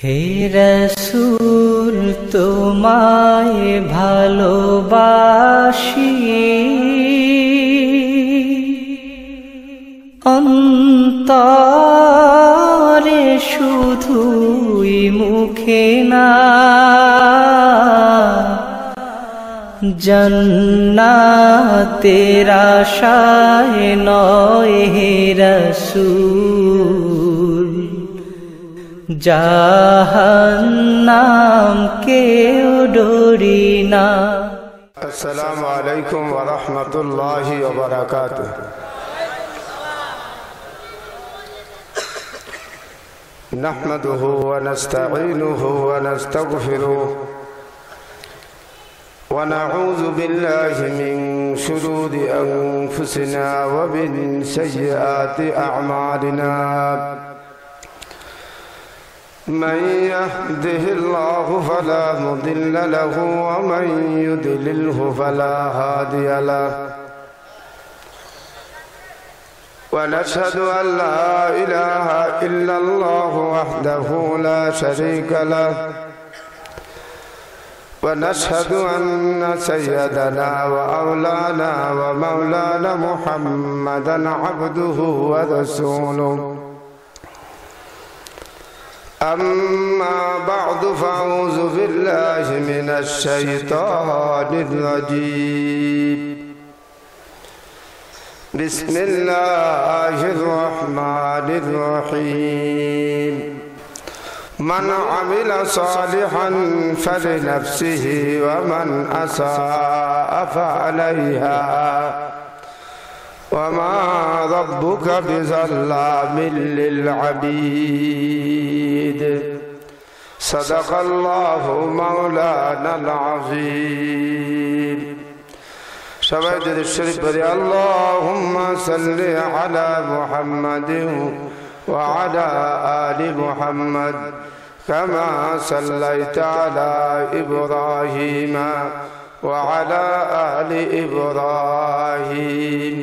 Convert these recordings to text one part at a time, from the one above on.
হে রাসূল তোমায় ভালোবাসি, অন্তরে শুধুই মুখে না, জান্নাতের আশায় নয় হে রাসূল, জাহান্নাম কেউ ডরি না। আসসালামু আলাইকুম ওয়া রাহমাতুল্লাহি ওয়া বারাকাতুহু। نحمده ونستعينه ونستغفره ونعوذ بالله من شرور أنفسنا ومن سيئات أعمالنا، من يهده الله فلا مضل له ومن يضلله فلا هادي له، ونشهد أن لا إله إلا الله وحده لا شريك له، ونشهد أن سيدنا وأولانا ومولانا محمدا عبده ورسوله. أما بعد فأعوذ بالله من الشيطان الرجيم، بسم الله الرحمن الرحيم. من عمل صالحا فلنفسه ومن أساء فعليها وما ربك بظلام للعبيد. صدق الله مولانا العظيم. সবাই যদি শরীফ পড়ি আল্লাহুম্মা সাল্লি আলা মুহাম্মাদিন ওয়া আলা আলি মুহাম্মাদ কামা সাল্লাইতা আলা ইব্রাহিম ওয়া আলা আলি ইব্রাহিম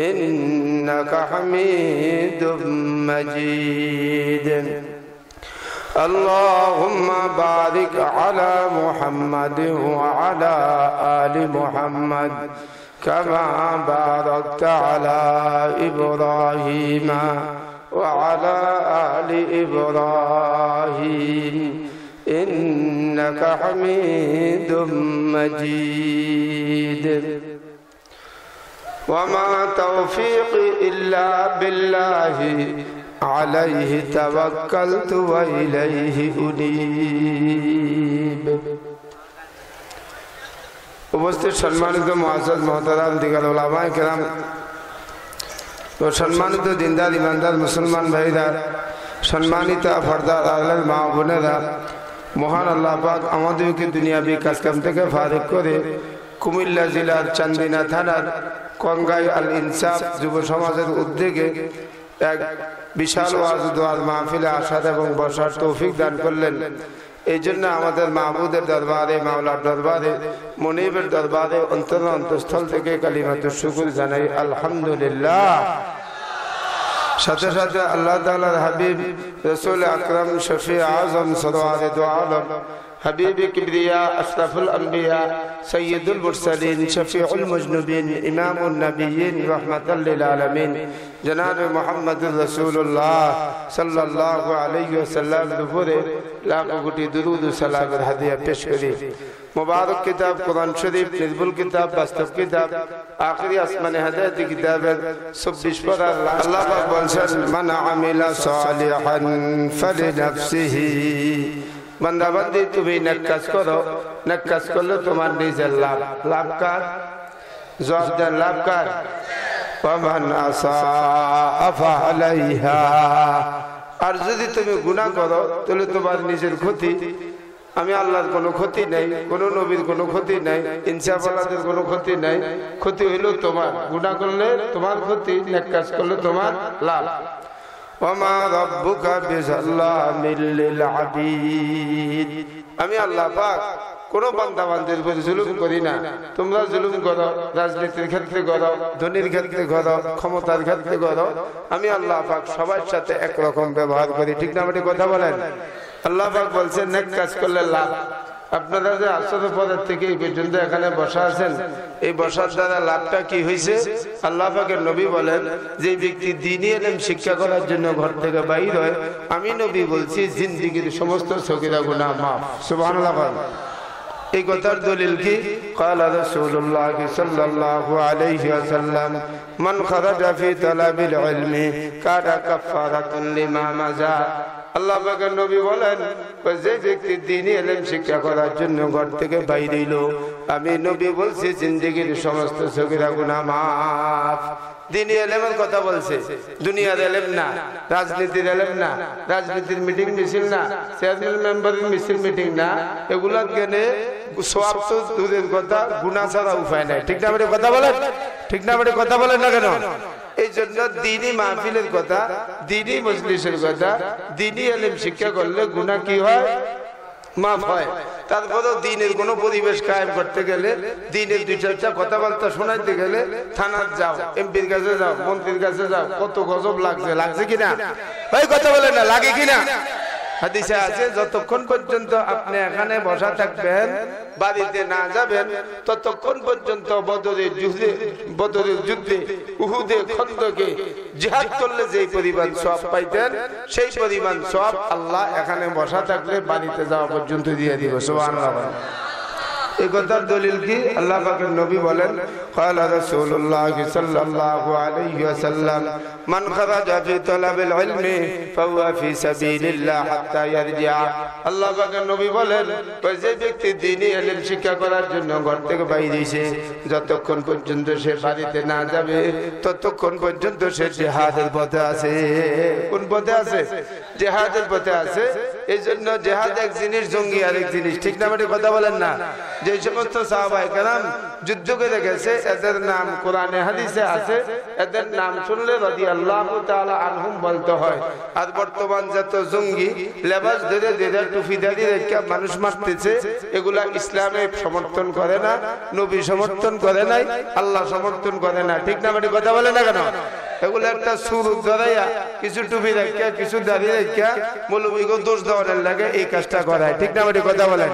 ইন্নাকা হামিদুম মাজিদ. اللهم بارك على محمد وعلى آل محمد كما باركت على إبراهيم وعلى آل إبراهيم إنك حميد مجيد. وما توفيقي إلا بالله عليه توكلت وإليه أنيب. উপস্থিত সম্মানিত মুআজ্জাজ মুহতারাম দিগার উলামায়ে কেরাম ও সম্মানিত দিনদার ইমানদার মুসলমান ভাইরা, সম্মানিত ফরদার আলের মা বোনেরা, মহান আল্লাহ পাক আমাদেরকে দুনিয়াবি কাজকাম থেকে ফারিগ করে কুমিল্লা জেলার চান্দিনা থানার কঙ্গাই আল ইনসাফ যুব সমাজের উদ্যোগে এক বিশাল ওয়াজ দোয়ার মাহফিলে আসার এবং বসার তৌফিক দান করলেন। এই জন্য আমাদের মাহবুদের দরবারে, মাওলার দরবারে, মনিবের দরবারে অন্তঃস্থল থেকে কালিমাতুশ শুকর জানাই আলহামদুলিল্লাহ। সাথে সাথে আল্লাহ তাআলার হাবিব রাসূল আকরাম শফি আযম সরওয়ারে দু আলম حبيب كبرياء أشرف الأنبياء سيد المرسلين شفيع المذنبين إمام النبيين رحمة للعالمين جناب محمد رسول الله صلى الله عليه وسلم দুপুরে লাখো কোটি দুরুদ ও সালামের হাদিয়া পেশ করি। মুবারক কিতাব কোরআন শরীফ, নির্ভুল কিতাব, বাস্তব কিতাব, আখিরি আসমানে হেদায়েতি কিতাবের ২৪ পারার আল্লাহ পাক বলেন, মান আমিলা সালিহান ফালিনাফসিহি। বান্দা বান্দি তুমি নেক কাজ করো, নেক কাজ করলে তোমার নিজের লাভ। লাভ কার? জবাব দেন, লাভ কার? ওয়ামান আসাআ ফাআলাইহা। আর যদি তুমি গুনাহ করো তাহলে তোমার নিজের ক্ষতি। আমি আল্লাহর কোনো ক্ষতি নাই, কোনো নবীর কোনো ক্ষতি নাই, ইনসাফওয়ালাদের কোনো ক্ষতি নাই। ক্ষতি হইল তোমার। গুনাহ করলে তোমার ক্ষতি, নেক কাজ করলে তোমার লাভ। ওয়ামা রাব্বুকা বিযাল্লামিল লিল আবিদ। আমি আল্লাহ পাক কোন বান্দা বান্দির উপর জুলুম করি না। তোমরা জুলুম করো, রাজনীতির ক্ষেত্রে করো, ধনীর ক্ষেত্রে করো, ক্ষমতার ক্ষেত্রে করো, আমি আল্লাহ পাক সবার সাথে একরকম ব্যবহার করি। ঠিক না? আমাকে কথা বলেন। আল্লাহ পাক বলছেন নেক কাজ করলে লাভ। আপনারা যে আসর পরের থেকে এই পর্যন্ত এখানে বসা আছেন, এই বসার দ্বারা লাভটা কি হয়েছে? আল্লাহ পাকের নবী বলেন, যে ব্যক্তি দ্বীনি ইলম শিক্ষা করার জন্য ঘর থেকে বাইর হয়, আমি নবী বলছি জিন্দেগীর সমস্ত সগীরা গুনাহ মাফ। সুবহানাল্লাহ। এই কথার দলিল কি? قال رسول الله صلى الله عليه وسلم من خرج في طلب العلم كان كفارة لما مضى। আল্লাহ পাকের নবী বলেন, যে ব্যক্তি দ্বীনি ইলম শিক্ষা করার জন্য ঘর থেকে বাইরে হলো, আমি নবী বলছি জিন্দেগীর সমস্ত সগীরা গুনাহ মাফ। দ্বীনি ইলমের কথা বলছে, দুনিয়ার ইলম না, রাজনীতির ইলম না, রাজনীতির মিটিং মিছিল না, চেয়ারম্যান মেম্বারের মিছিল মিটিং না, এগুলা কেনে সওয়াব তো দূরের কথা, গুনাহ ছাড়া উপায় নাই। ঠিক না বেটা কথা বলেন? ঠিক না বেটা কথা বলেন না কেন? এই জন্য দ্বীনি মাহফিলের কথা, দ্বীনি মজলিসের কথা, দ্বীনি ইলম শিক্ষা করলে গুনাহ কি হয়? মাফ হয়। তারপরেও দ্বীনের কোনো পরিবেশ কায়েম করতে গেলে, দ্বীনের দুই চারটা কথাবার্তা শোনাইতে গেলে থানার যাও, এমপির কাছে যাও, মন্ত্রীর কাছে যাও, কত গজব লাগছে, লাগছে কিনা? ভাই কথা বলেন না, লাগে কিনা? হাদিসে আছে, যতক্ষণ পর্যন্ত আপনি এখানে বসা থাকবেন, বাড়িতে না যাবেন, ততক্ষণ পর্যন্ত বদরের যুদ্ধে, উহুদে, খন্দকে জিহাদ করলে যেই পরিমাণ সওয়াব পাইতেন, সেই পরিমাণ সওয়াব আল্লাহ এখানে বসা থাকলে বাড়িতে যাওয়া পর্যন্ত দিয়ে দিব। সুবহানাল্লাহ। এই কথার দলিল কি? আল্লাহ পাকের নবী বলেন, قال رسول الله صلى الله عليه وسلم من خرج في طلب العلم فهو في سبيل الله حتى يرجع। আল্লাহ পাকের নবী বলেন, যে ব্যক্তি দ্বীনি ইলম শিক্ষা করার জন্য ঘর থেকে বাইরে হইছে, যতক্ষণ পর্যন্ত সে বাড়িতে না যাবে, ততক্ষণ পর্যন্ত সে জিহাদের পথে আছে। কোন পথে আছে? জিহাদের পথে আছে। এই জন্য জিহাদ এক জিনিস, জঙ্গি আরেক জিনিস। ঠিক না বেটা কথা বলেন না? যে সমস্ত সাহাবায়ে কেরাম যুদ্ধ করে গেছে, এদের নাম কোরআনে হাদিসে আছে, এদের নাম শুনলে রাদিয়াল্লাহু তাআলা আনহুম বলতে হয়। আর বর্তমান যত জঙ্গি লেবাস ধরে ধরে টুপি দাঁড়িয়ে রেখে মানুষ মারতেছে, এগুলা ইসলামে সমর্থন করে না, নবী সমর্থন করে নাই, আল্লাহ সমর্থন করে না। ঠিক না বেটা কথা বলেন না কেন? এগুলো একটা সুর ধরাইয়া কিছু টুপি রাখিয়া কিছু দাঁড়িয়ে রাখিয়া মৌলবীকে দোষ দেওয়ার লাগে এই কাজটা করায়। ঠিক না বেটা কথা বলেন?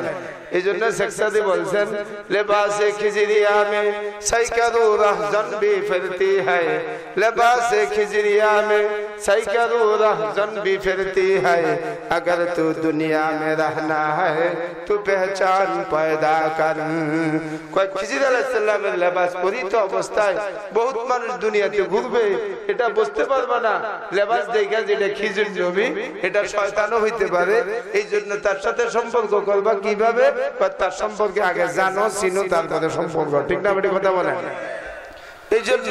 এই জন্য শেখ সাদি বলছেন, লেবাসে খিজরিয়া মে সাইকারু রাহজান ভি ফিরতি হ্যায়, লেবাসে খিজরিয়া মে সাইকারু রাহজান ভি ফিরতি হ্যায়, अगर तू दुनिया में रहना है तो पहचान पैदा कर। कोई খিজির আলাইহিস সালামের লেবাস পরিহিত অবস্থায় বহুত মানুষ দুনিয়াতে ঘুরবে, এটা বুঝতে পারবে না। লেবাস দেখা যেটা খিজির নবী, এটা শয়তানও হইতে পারে। এই জন্য তার সাথে সম্পর্ক করবা কিভাবে? তার সম্পর্কে আগে জানো, চিনো, তারপরে সম্পর্ক। ঠিক না বেটা কথা বলেন? এই জন্য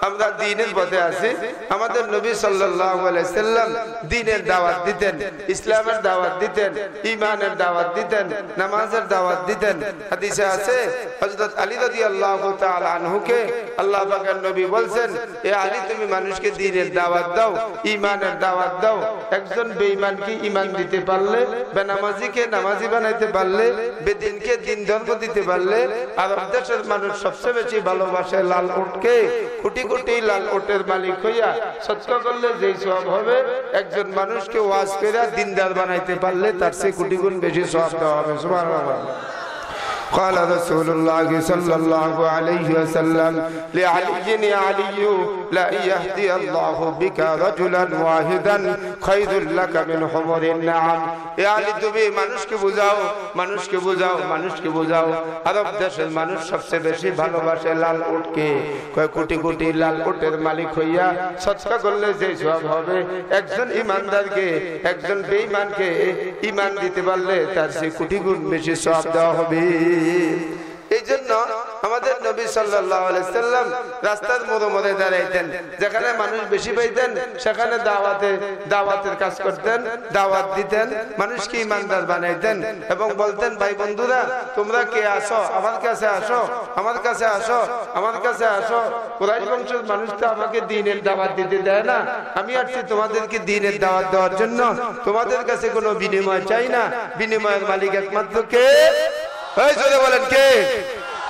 আমরা দ্বীনের পথে আছি। আমাদের নবী সাল্লাল্লাহু আলাইহি সাল্লাম দ্বীনের দাওয়াত দিতেন, ইসলামের দাওয়াত দিতেন, ঈমানের দাওয়াত দিতেন, নামাজের দাওয়াত দিতেন। হাদিসে আছে, হযরত আলী রাদিয়াল্লাহু তাআলা আনহুকে আল্লাহ পাকের নবী বলছেন, এ আলী তুমি মানুষকে দ্বীনের দাওয়াত দাও, ঈমানের দাওয়াত দাও। একজন বেঈমানকে ঈমান দিতে পারলে, বেনামাজিকে নামাজি বানাইতে পারলে, বেদিনকে দ্বীন ধর্ম দিতে পারলে, আরব দেশের মানুষ সবচেয়ে বেশি ভালোবাসে লাল উটকে। কোটি কোটি লাল উটের মালিক হইয়া সদকা করলে যেই সওয়াব হবে, একজন মানুষকে ওয়াজ করে দিনদার বানাইতে পারলে তার চেয়ে কোটি গুণ বেশি সওয়াব দেওয়া হবে। সুবহানাল্লাহ। قال رسول الله صلى الله عليه وسلم لعلي يا علي لا يهدي الله بك رجلا واحدا خير لك من حمر النعم। يا علي তুমি মানুষকে বুঝাও, মানুষকে বুঝাও, মানুষকে বুঝাও। আরব দেশের মানুষ সবচেয়ে বেশি ভালোবাসে লাল উটকে। কয় কোটি কোটি লাল উটের মালিক হইয়া সদকা করলে যে সওয়াব হবে, একজন ঈমানদারকে, একজন বেঈমানকে ঈমান দিতে পারলে তার চেয়ে কোটি গুণ বেশি সওয়াব দেওয়া হবে। এই জন্য আমাদের নবী সাল্লাল্লাহু আলাইহি সাল্লাম রাস্তার মোড়ে মোড়ে দাঁড়াইতেন, যেখানে মানুষ বেশি পাইতেন সেখানে দাওয়াতের কাজ করতেন, দাওয়াত দিতেন, মানুষকে ঈমানদার বানাইতেন এবং বলতেন, ভাই বন্ধুরা তোমরা কে আসো, আমার কাছে আসো, আমার কাছে আসো, আমার কাছে আসো। কুরাইশ বংশের মানুষ তো আমাকে দ্বীনের দাওয়াত দিতে দেয় না, আমি আসছি তোমাদেরকে দ্বীনের দাওয়াত দেওয়ার জন্য। তোমাদের কাছে কোনো বিনিময় চাই না, বিনিময়ের মালিক একমাত্র কে? এই জোরে বলেন কে?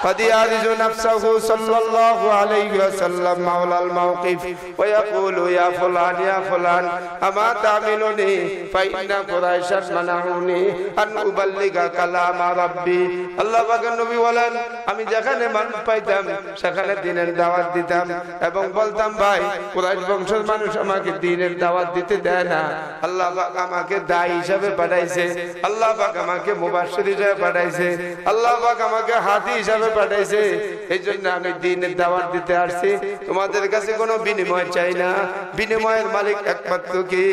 قد يعرض نفسه صلى الله عليه وسلم مولى الموقف ويقول يا فلان يا فلان أما تعملني فإن قريشا منعوني أن أبلغ كلام ربي আল্লাহ পাকের নবী বলেন আমি যেখানে মানুষ পাইতাম সেখানে দ্বীনের দাওয়াত দিতাম এবং বলতাম ভাই কুরাইশ বংশের মানুষ আমাকে দ্বীনের দাওয়াত দিতে দেয় না আল্লাহ পাক আমাকে দায়ী হিসেবে পাঠাইছে আল্লাহ পাক আমাকে মুবাশশির হিসেবে পাঠাইছে আল্লাহ পাক আমাকে হাদি হিসেবে পাঠাইছে এইজন্য আমি দ্বীনের দাওয়াত দিতে আসছি তোমাদের কাছে কোনো বিনিময় চাই না বিনিময়ের মালিক একমাত্র কে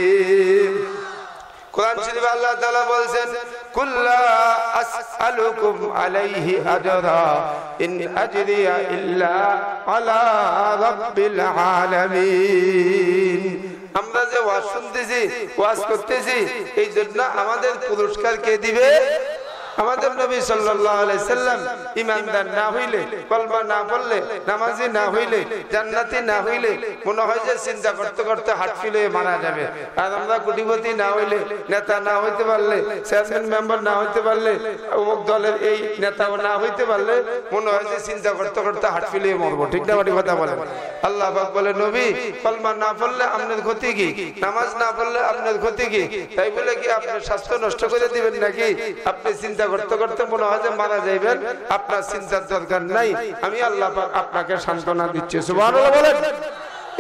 কুরআন শরীফে আল্লাহ তাআলা বলেন কুল্লা আসআলুকুম আলাইহি আজরা ইন আজরিয়া ইল্লা আলা রাব্বিল আলামিন আমরা যে ওয়াজ শুনতেছি ওয়াজ করতেছি এই জন্য আমাদের পুরস্কার কে দিবে আমাদের নবী সাল্লাল্লাহু আলাইহি সাল্লাম ঈমানদার না হইলে কলমা না পড়লে নামাজি না হইলে জান্নাতি না হইলে মনে হয় যে চিন্তা করতে করতে হার্ট ফেল হয়ে মারা যাবে আর আমরা কোটিপতি না হইলে নেতা না হইতে পারলে চেয়ারম্যান মেম্বার না হইতে পারলে অমুক দলের এই নেতাও না হইতে পারলে মনে হয় যে চিন্তা করতে করতে হার্ট ফেল হয়ে মরবো ঠিক না বাড়ি কথা বলেন আল্লাহ পাক বলে নবী কলমা না পড়লে আপনার ক্ষতি কি নামাজ না পড়লে আপনার ক্ষতি কি তাই বলে কি আপনি স্বাস্থ্য নষ্ট করে দিবেন নাকি আপনি চিন্তা করতে করতে মনে হয় যে মারা যাইবেন আপনার চিন্তার দরকার নাই আমি আল্লাহ পাক আপনাকে সান্ত্বনা দিচ্ছি সুবহানাল্লাহ বলেন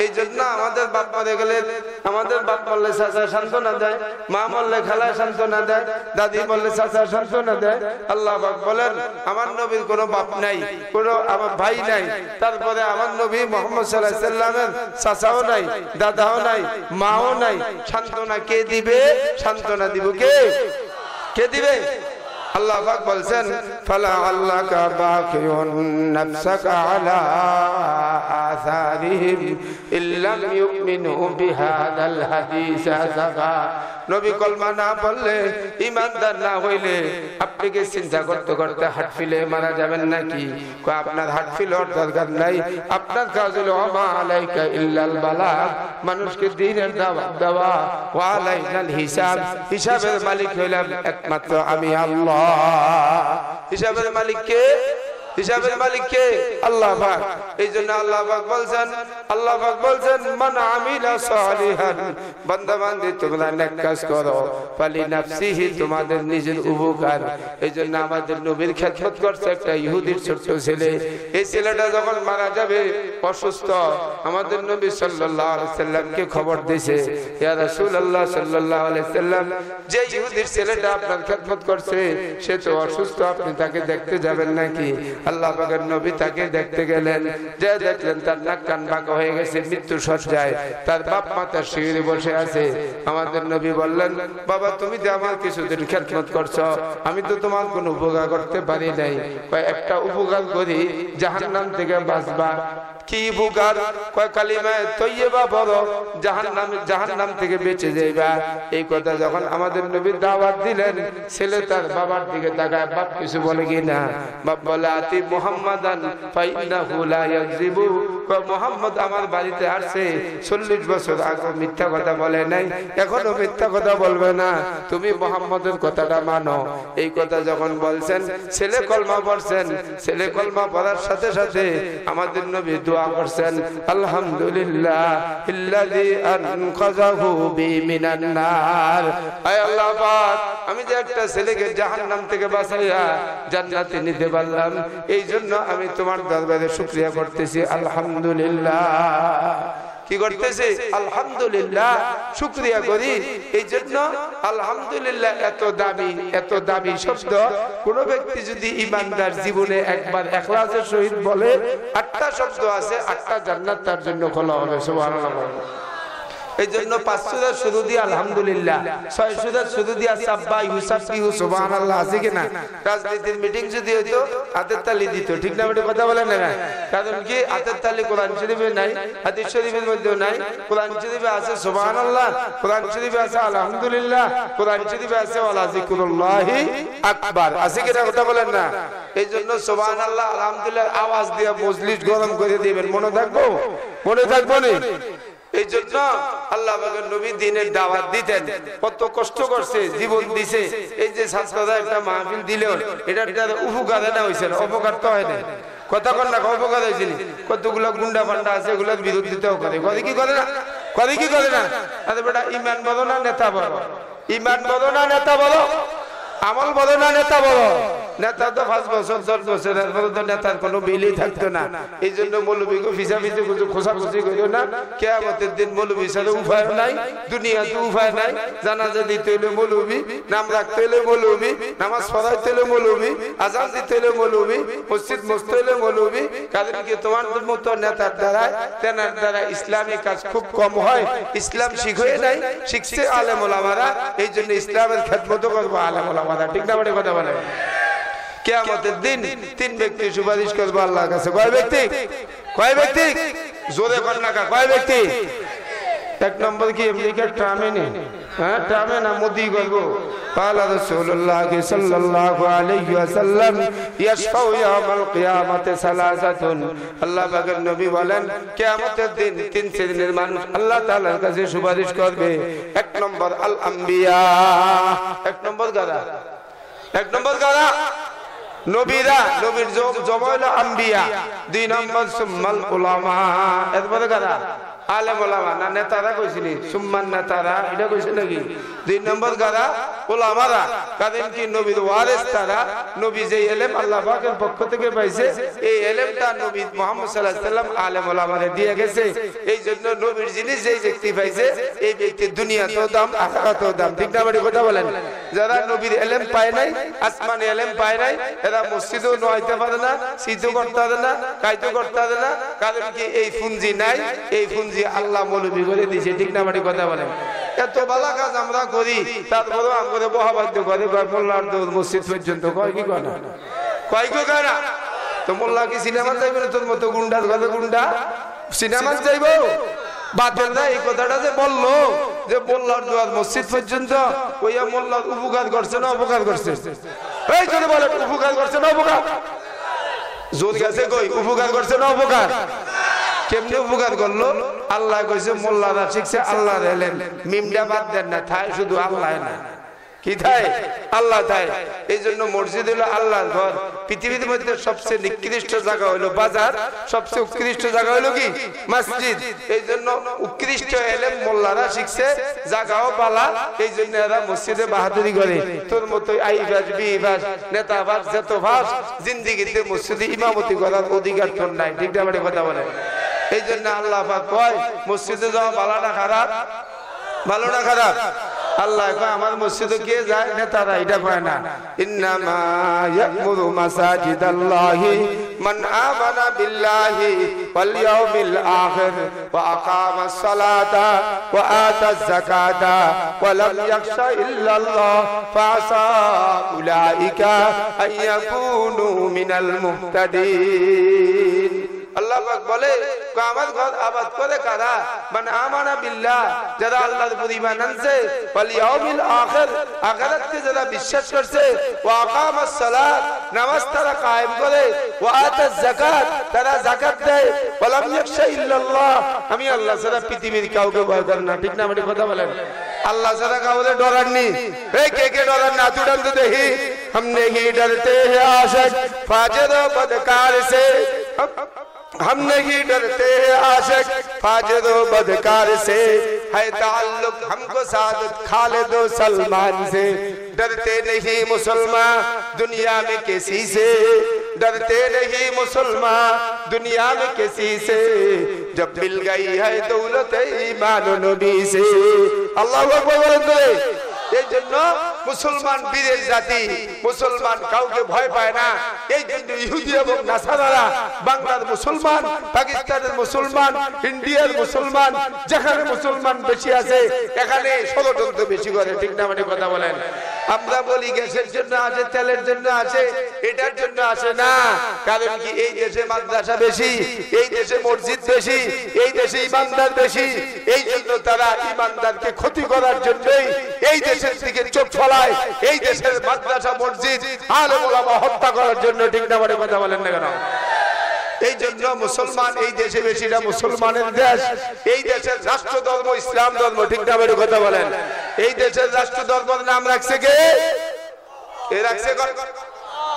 এই জন্য আমাদের বাপ মারা গেলে আমাদের বাপ মরলে চাচা সান্ত্বনা দেয় মা মরলে খালা সান্ত্বনা দেয় দাদি মরলে চাচা সান্ত্বনা দেয় আল্লাহ পাক বলেন আমার নবীর কোনো বাপ নাই কোনো আমার ভাই নাই তারপরে আমার নবী মুহাম্মদ সাল্লাল্লাহু আলাইহি সাল্লামের চাচাও নাই দাদাও নাই মাও নাই সান্ত্বনা কে দিবে সান্ত্বনা দিব কে দিবে আল্লাহ পাক বলেন ফালা আল্লাকা বাকিউন নাফসাকা আলা আসারিহিম ইল্লাম ইউমিনু বিহাদাল হাদিস আসাফা নবী কলমা না পড়লে ঈমানদার না হইলে আপনি কি চিন্তা করতে করতে হার্ট ফেলে মারা যাবেন নাকি আপনার হার্ট ফেল হওয়ার দরকার নাই আপনার কাজ হলো আমা আলাইকা ইল্লাল বালাগ মানুষকে দ্বীনের দাওয়াত দেওয়া ওয়া আলাইনাল হিসাব হিসাবের মালিক হইলাম একমাত্র আমি আল্লাহ হিসাবের মালিক কে হিসাবের মালিক কে আল্লাহ পাক এইজন্য আল্লাহ পাক বলেন মান আমিলা সালিহান বান্দা বান্দি তোমরা নেক কাজ করো ফালি নাফসিহি তোমাদের নিজের উপকার এইজন্য আমাদের নবীর খেদমত করছে একটা ইহুদির ছোট ছেলে এই ছেলেটা যখন মারা যাবে অসুস্থ আমাদের নবী সাল্লাল্লাহু আলাইহি সাল্লামকে খবর দিয়েছে ইয়া রাসূলুল্লাহ সাল্লাল্লাহু আলাইহি সাল্লাম যে ইহুদির ছেলেটা আপনার খেদমত করছে সে তো অসুস্থ আপনি তাকে দেখতে যাবেন নাকি আল্লাহ পাকের নবী তাকে দেখতে গেলেন যে দেখলেন তার নাক কান বাঁকা হয়ে গেছে মৃত্যু শয্যায় তার বাপ মা তার শিয়রে বসে আছে আমাদের নবী বললেন বাবা তুমি যে আমার কিছুদিন খেদমত করছো আমি তো তোমার কোনো উপকার করতে পারি নাই কয় একটা উপকার করি জাহান্নাম থেকে বাঁচবা কি উপকার কয় কালিমা তৈয়বা পড়ো জাহান্নাম থেকে বেঁচে যাইবা এই কথা যখন আমাদের নবী দাওয়াত দিলেন ছেলে তার বাবার দিকে তাকায় বাপ কিছু বলে কি না বাপ বলে আতি মুহাম্মাদান ফাইন্নাহু লা ইয়াযিবু মুহাম্মদ আমার বাড়িতে আসছে 40 বছর আগে মিথ্যা কথা বলে নাই এখনো মিথ্যা কথা বলবে না তুমি মুহাম্মদের কথাটা মানো এই কথা যখন বলছেন ছেলে কলমা পড়ছেন ছেলে কলমা পড়ার সাথে সাথে আমাদের নবী দোয়া করছেন আলহামদুলিল্লাহ ইল্লাযী আনকাযাহু বি মিনান নার আয় আল্লাহ পাক আমি যে একটা ছেলেকে জাহান্নাম থেকে বাঁচাইয়া জান্নাতে নিতে পারলাম এই জন্য আমি তোমার দরবারে শুকরিয়া করতেছি আলহামদুলিল্লাহ কি করতেছি আলহামদুলিল্লাহ শুকরিয়া করি এই জন্য আলহামদুলিল্লাহ এত দামি শব্দ কোন ব্যক্তি যদি ঈমানদার জীবনে একবার ইখলাসের সহিত বলে 8টা শব্দ আছে 8টা জান্নাত তার জন্য খোলা হবে সুবহানাল্লাহ এই জন্য 5 সুরার শুরু দিয়ে আলহামদুলিল্লাহ 6 সুরার শুরু দিয়ে সাব্বাহ ইউসাব্বিহু সুবহানাল্লাহ আছে কিনা রাজনীতির মিটিং যদি হতো হাতের তালি দিত ঠিক না বেটা কথা বলেন না কারণ কি হাতের তালি কোরআন শরীফে নাই হাদিস শরীফের মধ্যেও নাই কোরআন শরীফে আছে সুবহানাল্লাহ কোরআন শরীফে আছে আলহামদুলিল্লাহ কোরআন শরীফে আছে ওয়ালা যিকরুল্লাহি আকবার আছে কিনা কথা বলেন না এই জন্য সুবহানাল্লাহ আলহামদুলিল্লাহ আওয়াজ দিয়ে মজলিস গরম করে দিবেন মনে থাকবো না এই জন্য আল্লাহ পাকের নবী দ্বীনের দাওয়াত দিতেন, কত কষ্ট করছে, জীবন দিছে। এই যে ছাত্ররা একটা মাহফিল দিল, এটা উপকার না হয়েছে, অপকার তো হয় না। কথা কন না, অপকার হয়েছিল। কতগুলো গুন্ডা পান্ডা আছে, এগুলোর বিরোধিতাও করে, করে কি করে না, করে কি করে না। আরে বেটা, ইমান বলো না নেতা বলো, ইমান বলো না নেতা বলো, আমল বলো না নেতা বলো। নেতা তো 5 বছর 10 বছর এরপরে তো নেতার কোনো বিলই থাকতো না। এই জন্য মৌলবীকে ফিসাফিসি কিছু খোঁচাখুচি করিও না। কিয়ামতের দিন মৌলবী ছাড়া উপায় নাই, দুনিয়াতে উপায় নাই। জানাজা দিতে হইলে মৌলবী, নাম রাখতে হইলে মৌলবী, নামাজ পড়াইতে হইলে মৌলবী, আজান দিতে হইলে মৌলবী, মসজিদ মসতে হইলে মৌলবী। কারণ কি তোমার মতো নেতার দ্বারা, তেনার দ্বারা ইসলামী কাজ খুব কম হয়। ইসলাম শিখে নাই, শিখছে আলেম ওলামারা। এই জন্য ইসলামের খেদমত করবো আলেম ওলামারা। ঠিক না? কথা বলে কিয়ামতের দিন 3 ব্যক্তি সুপারিশ করবে আল্লাহর কাছে। কয় ব্যক্তি? কয় ব্যক্তি? জোরে কর না, কয় ব্যক্তি? 1 নম্বর কি আমেরিকার ট্রামে নেই, হ্যাঁ ট্রামে না, মোদি করবো। قال رسول الله صلى الله عليه وسلم يشفع يوم القيامة ثلاثة। আল্লাহ পাকের নবী বলেন কিয়ামতের দিন 3 শ্রেণীর মানুষ আল্লাহ তাআলার কাছে সুপারিশ করবে। 1 নম্বর আল আম্বিয়া, 1 নম্বর কারা? 1 নম্বর কারা? নবীরা, নবীর জমাইল আম্বিয়া। 2 নম্বর সুম্মাল উলামা, এরপরে কারা? আলেম ওলামা। না নেতারা কইছিনি, সুম্মান নেতারা, এটা কইছে নাকি? 2 নম্বর কারা? উলামারা। কারণ কি নবীর ওয়ারিস তারা। নবী যে ইলম আল্লাহ পাকের পক্ষ থেকে পাইছে, এই ইলমটা নবী মুহাম্মদ সাল্লাল্লাহু আলাইহি ওয়াসাল্লাম আলেম ওলামারে দিয়ে গেছে। এই জন্য নবীর জিনিস যেই ব্যক্তি পাইছে, এই ব্যক্তি দুনিয়াতেও দাম, আখিরাতেও দাম। ঠিক না? বাড়ি কথা বলেন। যারা নবীর ইলম পায় নাই, আসমানি ইলম পায় নাই, এরা মসজিদেও নয়তে পারে না, সিদ্ধ করতে পারে না, কায়দো করতে পারে না। কারণ কি এই পুঁজি নাই, এই পুঁজি আল্লাহ মৌলবী করে দিয়েছে। ঠিক না? বাড়ি কথা বলেন। এত ভালো কাজ আমরা করি, তারপরেও আমাদের বহাবাদ্য করে মোল্লার দৌড় মসজিদ পর্যন্ত। কয় কি কয় না? কয় কি কয় না? তো মোল্লা কি সিনেমা যাইবে না? তোর মতো গুন্ডার ঘরে গুন্ডা সিনেমা যাইব? বাতেলরা এই কথাটা যে বললো যে মোল্লার দোয়ার মসজিদ পর্যন্ত, ওই মোল্লার উপকার করছে না অপকার করছে? এই জন্য বলে উপকার করছে না অপকার? জোর গেছে কই? উপকার করছে না অপকার? কেমনে উপকার করলো? আল্লাহ কইছে মোল্লারা শিখছে আল্লাহর ইলম। মিমটা বাদ দেন না, থাই শুধু আল্লাহ না, কি থাই? আল্লাহ থাই। এই জন্য মসজিদ হলো আল্লাহর ঘর। পৃথিবীর মধ্যে সবচেয়ে নিকৃষ্ট জায়গা হলো বাজার, সবচেয়ে উৎকৃষ্ট জায়গা হলো কি? মসজিদ। এই জন্য উৎকৃষ্ট ইলম মোল্লারা শিখছে, জায়গাও পালা। এই জন্য এরা মসজিদে বাহাদুরি করে। তোর মতো আইবাস বিবাস নেতাবাস যত ভাস জিন্দিগিতে মসজিদে ইমামতি করার অধিকার তোর নাই। ঠিক না? মানে কথা বলে। এই জন্য আল্লাহ পাক কয় মসজিদে যাওয়া ভালো না খারাপ? ভালো না খারাপ? আল্লাহ কয় আমার মসজিদে কে যায়? নেতারা। এটা কয় না। ইন্নামা ইয়ামুরু মাসাজিদাল্লাহি মান আমানা বিল্লাহি ওয়াল ইয়াউমিল আখির ওয়া আকামাস সালাতা ওয়া আতাজ যাকাতা ওয়া লাম ইয়াখশা ইল্লাল্লাহ ফাসা উলাইকা আইয়াকুনু মিনাল মুহতাদিন। আল্লাহ পাক বলে আমার ঘর আবাদ করে কারা? মানে আমানা বিল্লাহ, যারা আল্লাহর উপর ঈমান আনছে, ওয়াল ইয়াউমিল আখির, আখিরাতকে যারা বিশ্বাস করছে, ওয়া আকামাস সালাত, নামাজ তারা কায়েম করে, ওয়া আতাজ যাকাত, তারা যাকাত দেয়, ওয়া লাম ইয়াখশা ইল্লাল্লাহ, আমি আল্লাহ ছাড়া পৃথিবীর কাউকে ভয় করে না। ঠিক না? মানে কথা বলেন। আল্লাহ ছাড়া কাউকে ডরাননি। এই কে কে ডরান না? তুই তো দেখি हमने ही डरते हैं आशिक फाजिर और बदकार से, हम नहीं डरते हैं आशिक फाजिर और बदकार से, है ताल्लुक हमको सादत खालिद और सलमान से। डरते नहीं मुसलमान दुनिया में किसी से, डरते नहीं मुसलमान दुनिया में किसी से, जब मिल गई है दौलत ईमान नबी से। अल्लाह अकबर बोले। এই জন্য মুসলমান বীরের জাতি, মুসলমান কাউকে ভয় পায় না। এই জন্য ইহুদি এবং নাসারারা বাংলার মুসলমান, পাকিস্তানের মুসলমান, ইন্ডিয়ার মুসলমান, যেখানে মুসলমান বেশি আছে এখানে ষড়যন্ত্র বেশি করে। ঠিক না? মানে কথা বলেন। আমরা বলি গ্যাসের জন্য আছে, তেলের জন্য আছে, এটার জন্য আসে না। কারণ কি এই দেশে মাদ্রাসা বেশি, এই দেশে মসজিদ বেশি, এই দেশে ইমানদার বেশি। এই জন্য তারা ইমানদারকে ক্ষতি করার জন্যই এই দেশের দিকে চোখ ফলায়, এই দেশের মাদ্রাসা মসজিদ আলেম ওলামা হত্যা করার জন্য। ঠিক না? মানে কথা বলেন না কেন? এই জন্য মুসলমান এই দেশে বেশিটা মুসলমানের দেশ, এই দেশের রাষ্ট্র ধর্ম ইসলাম ধর্ম, ঠিক না বের কথা বলেন? এই দেশের রাষ্ট্র ধর্মের নাম রাখছে কে? কে রাখছে?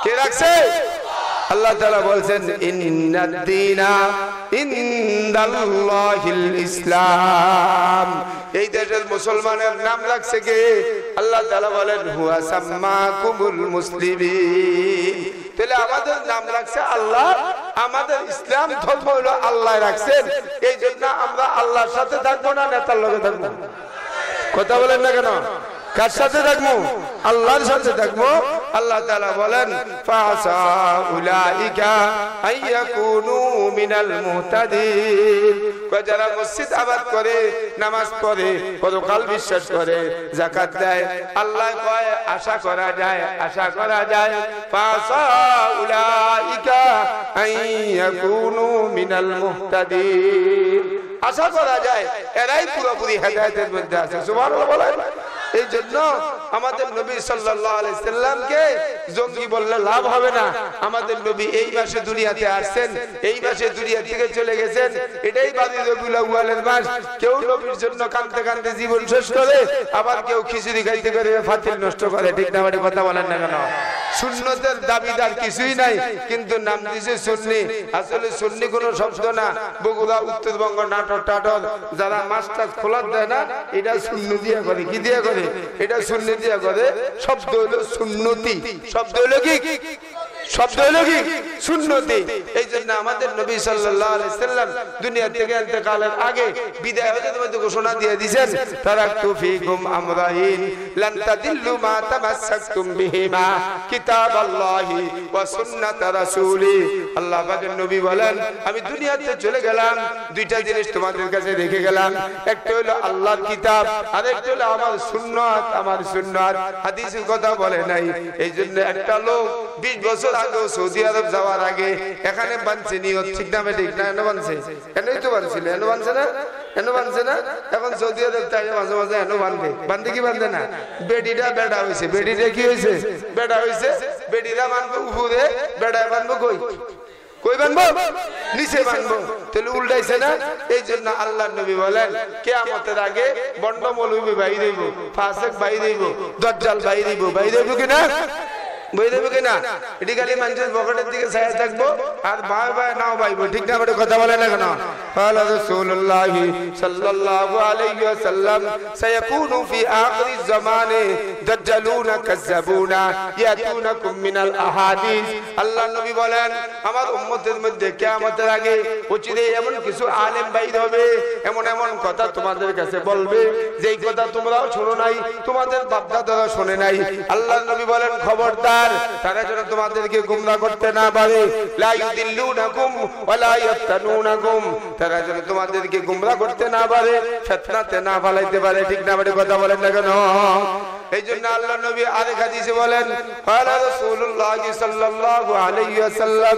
কে রাখছে? আল্লাহ তাআলা বলছেন ইন্নাদ দীনা ইনদাল্লাহিল ইসলাম। এই দেশের মুসলমানের নাম রাখছে কে? আল্লাহ তাআলা বলেন হুয়া সাম্মাকুমুল মুসলিমিন। তাহলে আমাদের নাম রাখছে আল্লাহ, আমাদের ইসলাম ধর্ম হলো আল্লাহ রাখছেন। এই জন্য আমরা আল্লাহর সাথে থাকবো না নেতার লগে থাকবো? কথা বলেন না কেন? কার সাথে থাকবো? আল্লাহর সাথে থাকবো। আল্লাহ তাআলা বলেন ফাসা উলাইকা আইয়াকুনু মিনাল মুহতাদিন। যারা মসজিদ আবাদ করে, নামাজ পড়ে, পরকাল বিশ্বাস করে, যাকাত দেয়, আল্লাহ কয় আশা করা যায়, আশা করা যায় ফাসা উলাইকা আইয়াকুনু মিনাল মুহতাদিন। আশা করা যায় এরাই পুরোপুরি হেদায়েতের মধ্যে আছে। সুবহানাল্লাহ বলেন। এই জন্য আমাদের নবী সাল্লাল্লাহু আলাইহি সাল্লামকে জঙ্গি বললে লাভ হবে না। আমাদের নবী এই মাসে দুনিয়াতে আসছেন, এই মাসে দুনিয়া থেকে চলে গেছেন। এটাই বাদি রবিউল আউয়ালের মাস। কেউ নবীর জন্য কাঁদতে কাঁদতে জীবন শেষ করে, আবার কেউ খিচুড়ি খাইতে করে ফাতিল নষ্ট করে, ঠিক না? মানে কথা বলেন না কেন? সুন্নতের দাবিদার কিছুই নাই, কিন্তু নাম দিছে সুন্নি। আসলে সুন্নি কোনো শব্দ না। বগুড়া, উত্তরবঙ্গ, নাটোর টাটোর যারা মাছটা খোলা দেয় না, এটা সুন্নি দিয়া করে। কি দিয়া করে? এটা সুন্নি দিয়া করে। শব্দ হলো সুন্নতি। শব্দ হলো কি? শব্দ হলো কি? সুন্নতি। এই জন্য আমাদের নবী সাল্লাল্লাহু আলাইহি সাল্লাম দুনিয়া থেকে ইন্তেকালের আগে বিদায় হতে তোমাদের ঘোষণা দিয়ে দিয়েছেন তারাকতু ফীকুম আমরাইন লান তাদিল্লু মা তামাসসাকতুম বিহিমা কিতাবাল্লাহি ওয়া সুন্নাত রাসূলি। আল্লাহ পাকের নবী বলেন আমি দুনিয়াতে চলে গেলাম, দুইটা জিনিস তোমাদের কাছে রেখে গেলাম। একটা হলো আল্লাহর কিতাব, আর একটা হলো আমার সুন্নাত। আমার সুন্নাত হাদিসের কথা বলে নাই। এই জন্য একটা লোক 20 বছর আগে সৌদি আরব যাওয়ার আগে এখানে বানছে নিয়ত, ঠিক না? ঠিক না? এনে বানছে, এনেই তো বানছিল। এনে বানছে না? এনে বানছে না? এখন সৌদি আরব তাই মাঝে মাঝে এনে বান্ধে। বান্ধে কি বান্ধে না? বেডিটা বেড়া হয়েছে। বেডিটা কি হয়েছে? বেড়া হয়েছে। বেডিরা বানবো উপরে, বেড়া বানবো কই? কই বানবো? নিচে বানবো। তাহলে উল্টাইছে না? এই জন্য আল্লাহর নবী বলেন কিয়ামতের আগে বন্ড মৌলবী বাইরে হইব, ফাসিক বাইরে হইব, দাজ্জাল বাইরে হইব। বাইরে হইব কিনা? বই দেবে কিনা? এটি খালি মানুষের পকেটের দিকে ছায়া থাকবো আর ভাই ভাই নাও ভাইবো, ঠিক না? কথা বলে না কেন? قال رسول الله صلى الله عليه وسلم سيكون في آخر الزمان دجالون كذابون يأتونكم من الأحاديث। আল্লাহ নবী বলেন আমার উম্মতের মধ্যে কিয়ামতের আগে অচিরে এমন কিছু আলেম বাইর হবে, এমন এমন কথা তোমাদের কাছে বলবে যেই কথা তোমরাও শোনো নাই, তোমাদের বাপ-দাদারা শোনে নাই। আল্লাহ নবী বলেন খবরদার তারা যেন তোমাদেরকে গোমরাহ করতে না পারে। লা ইউদিল্লুনাকুম ওয়া লা ইয়াফতানুনাকুম। তারা যেন তোমাদেরকে গোমরাহ করতে না পারে, ফিতনাতে না ফালাইতে পারে, ঠিক না? কথা বলেন না কেন? এই জন্য আল্লাহ নবী আরেক হাদিসে বলেন قال رسول الله صلى الله عليه وسلم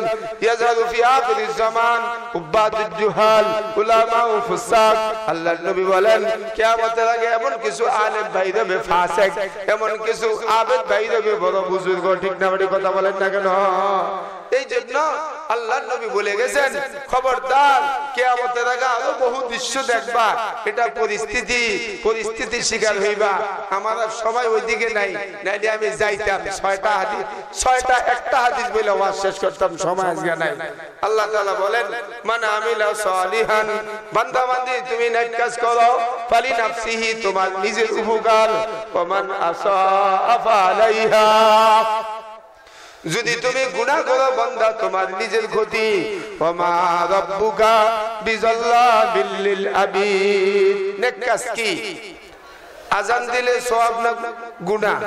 يظهر في آخر الزمان عباد الجهال علماء فساق। আল্লাহ নবী বলেন কিয়ামতের আগে এমন কিছু আলেম বাইর হবে, ফাসিক, এমন কিছু আবেদ বাইর হবে, বড় বুজুর্গ, ঠিক না? কথা বলেন না কেন? এই জন্য আল্লাহর নবী বলে গেছেন খবরদার কিয়ামতের আগে আরো বহু দৃশ্য দেখবা। এটা পরিস্থিতির শিকার হইবা। আমরা সবাই ওইদিকে নাই, নাইলে আমি যাইতাম 6টা হাদিস, 6টা একটা হাদিস বলে ওয়াজ শেষ করতাম, সময় আজকে নাই। আল্লাহ তাআলা বলেন মান আমিলা সালিহান, বান্দা বান্দি তুমি নেক কাজ করো, ফালি নাফসিহি তোমার নিজের উপকার, ওয়া মান আসা ফালাইহা যদি তুমি গুনাহ করো বান্দা তোমার নিজের ক্ষতি। ওয়া মা রাব্বুকা বিযাল্লাবিল লিল আবিদ। নেক কাজ কি? আযান দিলে সওয়াব না গুনাহ?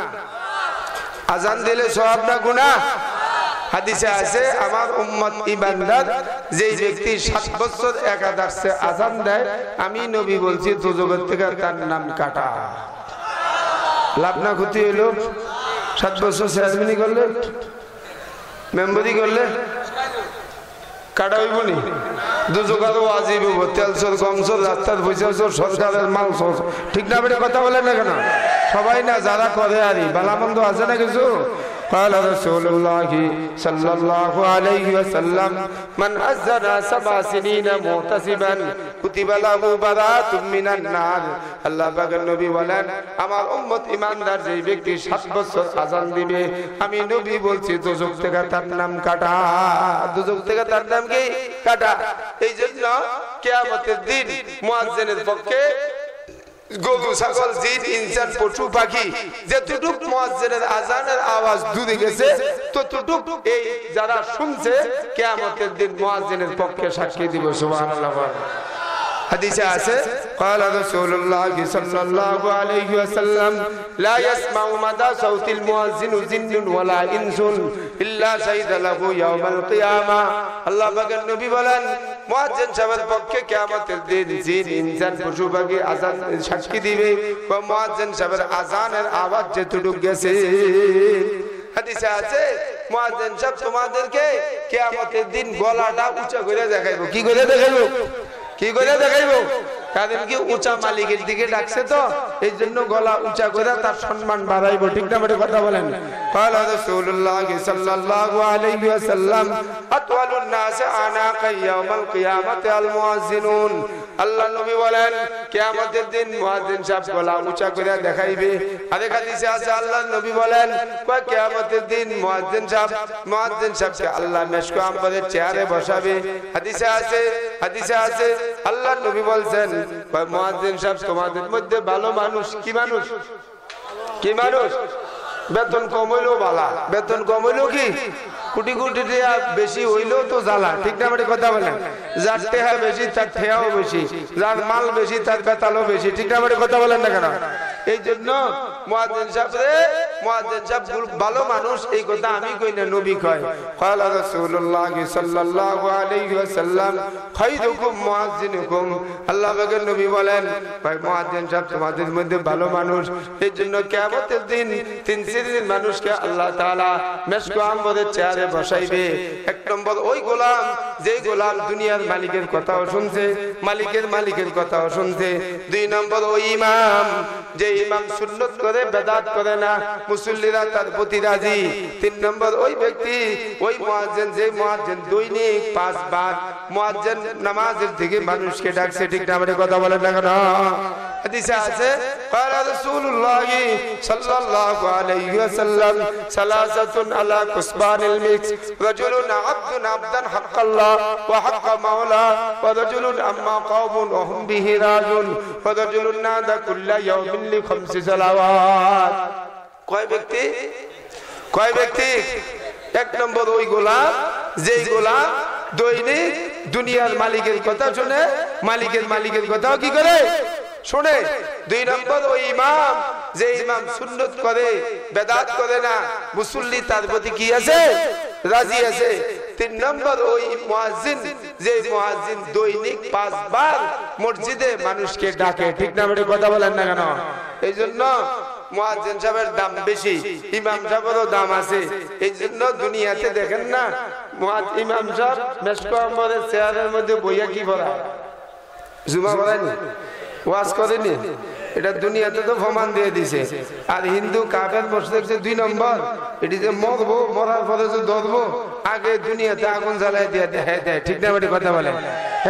আযান দিলে সওয়াব না গুনাহ? হাদিসে আছে আমার উম্মত ইমানদার যেই ব্যক্তি 7 বছর একাদশে আযান দেয়, আমি নবী বলছি দুজগত থেকে তার নাম কাটা। লাভ না ক্ষতি হইল? 7 বছর চেয়ারম্যানি করলে, মেম্বারি করলে কাটা হইব নি? দুজোগারও আজিব হইব, তেল চোর, গম চোর, রাস্তার পয়সা চোর, সরকারের মাল চোর, ঠিক না? কথা বলেন না কেন? সবাই না, যারা করে আরই বালামন্দ আছে না কিছু, قال رسول الله صلى الله عليه وسلم من أذن 7 سنين محتسبا كتب له براءة من النار আল্লাহ পাকের নবী বলেন আমার উম্মত ঈমানদার যেই ব্যক্তি 7 বছর আযান দিবে আমি নবী বলছি দোজখ থেকে তার নাম কাটা দোজখ থেকে তার নাম কি কাটা এই জন্য কিয়ামতের দিন মুয়াজ্জিনের পক্ষে গরু ছাগল জিন ইনসান পশু পাখি যতটুক মুয়াজ্জিনের আযানের আওয়াজ দূরে গেছে ততটুক এই যারা শুনছে কিয়ামতের দিন মুয়াজ্জিনের পক্ষে সাক্ষী দিব সুবহানাল্লাহ হাদিসে আছে قال رسول الله صلى الله عليه وسلم لا يسمع مدى صوت المؤذن جن ولا انس الا شهد له يوم القيامه আল্লাহ পাকের নবী বলেন মুয়াজ্জিন সাহেবের পক্ষে কিয়ামতের দিন জিন ইনসান পশু পাখি আযান সাক্ষী দিবে ও মুয়াজ্জিন সাহেবের আযানের আওয়াজ যতটুক গেছে হাদিসে আছে মুয়াজ্জিন সাহেব তোমাদেরকে কিয়ামতের দিন গলাটা উঁচা করে দেখাইবো কি করে দেখাইবো কি করে দেখাইবো কারণ কি উঁচা মালিকের দিকে ডাকছে তো এই জন্য গলা উঁচা করে তার সম্মান বাড়াইবো ঠিক না বলে কথা বলেন قال رسول الله صلى الله عليه وسلم اطول الناس اعناقا يوم القيامه المؤذنون আল্লাহ নবী বলেন কিয়ামতের দিন মুয়াজ্জিন সাহেব গলা উঁচা করে দেখাইবে আরেক হাদিসে আছে আল্লাহ নবী বলেন কিয়ামতের দিন মুয়াজ্জিন সাহেবকে আল্লাহ মেশক আম্বরের চেয়ারে বসাবে হাদিসে আছে আল্লাহ নবী বলেন মুয়াজ্জিন সাহেব তোমাদের মধ্যে ভালো মানুষ কি মানুষ বেতন কম হইলেও বালা বেতন কম হইলেও কি কোটি কোটি টাকা বেশি হইলেও তো জ্বালা ঠিক না মানে কথা বলেন যার টাকা বেশি তার ঠেয়াও বেশি যার মাল বেশি তার বেতালও বেশি ঠিক না মানে কথা বলেন না কেন এই জন্য মুয়াজ্জিন সাহেব ভালো মানুষ এই কথা আমি কই না নবী কয় قال رسول الله صلى الله عليه وسلم خيركم মুয়াজ্জিনুকুম আল্লাহ পাকের নবী বলেন ভাই মুয়াজ্জিন সাহেব তোমাদের মধ্যে ভালো মানুষ এই জন্য কিয়ামতের দিন 3 শ্রেণীর মানুষকে আল্লাহ তাআলা মেশক আম্বরের চেয়ারে বসাইবে এক নম্বর ওই গোলাম যেই গোলাম দুনিয়ার মালিকের কথাও শুনছে মালিকের কথাও শুনছে দুই নম্বর ওই ইমাম যে ইমাম সুন্নাত করে বেদাত করে না মুসল্লিরা তার প্রতি রাজি তিন নম্বর ওই ব্যক্তি ওই মুয়াজ্জিন যে মুয়াজ্জিন দৈনিক 5 বার মুয়াজ্জিন নামাজের থেকে মানুষকে ডাকছে ঠিক না আমাদের কথা বলেন না কেন হাদিসে আছে قال رسول الله صلى الله عليه وسلم ثلاثه على كسبان الملك رجل عبدا حق الله وحق مولاه ورجل اما قوم وهم به راجون ورجل نادى كل يوم لخمس صلوات কয় ব্যক্তি এক নম্বর ওই গোলাম যেই গোলাম দৈনিক দুনিয়ার মালিকের কথা শুনে মালিকের কথাও কি করে শুনে দুই নম্বর ওই ইমাম যে ইমাম সুন্নাত করে বেদাত করে না মুসল্লি তার প্রতি কি আছে রাজি আছে তিন নম্বর ওই মুয়াজ্জিন যে মুয়াজ্জিন দৈনিক 5 বার মসজিদে মানুষকে ডাকে ঠিক না বলে কথা বলেন না কেন এই জন্য মুয়াজ্জিন সাহেবের দাম বেশি ইমাম সাহেবেরও দাম আছে এই জন্য দুনিয়াতে দেখেন না ইমাম সাহেব মেশক আম্বরের চেয়ারের মধ্যে বইয়া কি বলা জুমা পড়ায়নি ওয়াজ করেনি এটা দুনিয়াতে তো প্রমাণ দিয়ে দিছে আর হিন্দু কাফের মসজিদে 2 নম্বর এটি যে মরবো মরার পরে যে ধরবো আগে দুনিয়াতে আগুন জ্বালাই দিয়ে দেখাই দেয় ঠিক না বলে কথা বলে